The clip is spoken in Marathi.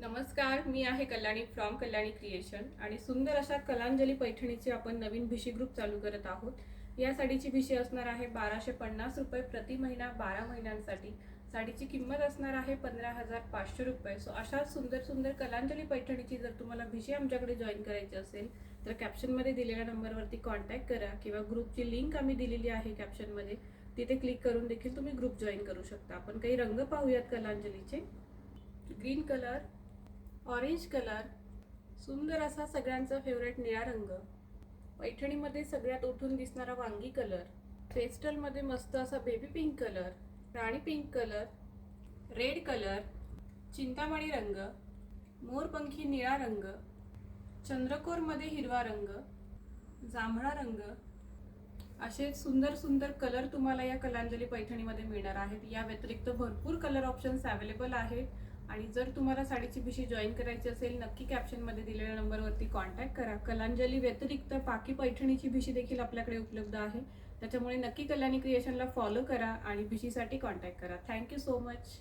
नमस्कार, मी आहे कल्याणी फ्रॉम कल्याणी क्रिएशन आणि सुंदर अशा कलांजली पैठणीचे आपण नवीन भिशी ग्रुप चालू करत आहोत. या साडीची भिशी असणार आहे 1250 रुपये प्रति महिना 12 महिन्यांसाठी. साडीची किंमत असणार आहे 15,500 रुपये. सो अशा सुंदर सुंदर कलांजली पैठणीची जर तुम्हाला भिशी आमच्याकडे जॉईन करायची असेल तर कॅप्शनमध्ये दिलेल्या नंबरवरती कॉन्टॅक्ट करा किंवा ग्रुपची लिंक आम्ही दिलेली आहे कॅप्शनमध्ये, तिथे क्लिक करून देखील तुम्ही ग्रुप जॉईन करू शकता. आपण काही रंग पाहूयात कलांजलीचे. ग्रीन कलर, ऑरेंज कलर, सुंदर असा सगळ्यांचा फेवरेट निळा रंग, पैठणीमध्ये सगळ्यात उठून दिसणारा वांगी कलर, पेस्टलमध्ये मस्त असा बेबी पिंक कलर, राणी पिंक कलर, रेड कलर, चिंतामणी रंग, मोरपंखी निळा रंग, चंद्रकोरमध्ये हिरवा रंग, जांभळा रंग, असे सुंदर सुंदर कलर तुम्हाला या कलांजली पैठणीमध्ये मिळणार आहेत. या व्यतिरिक्त भरपूर कलर ऑप्शन्स अवेलेबल आहेत आणि जर तुम्हाला साडीची भिशी जॉईन करायची असेल नक्की कॅप्शनमध्ये दिलेल्या नंबरवरती कॉन्टॅक्ट करा. कलांजली व्यतिरिक्त पाकी पैठणीची भिशी देखील आपल्याकडे उपलब्ध आहे, त्याच्यामुळे नक्की कल्याणी क्रिएशनला फॉलो करा आणि भिशीसाठी कॉन्टॅक्ट करा. Thank you so much.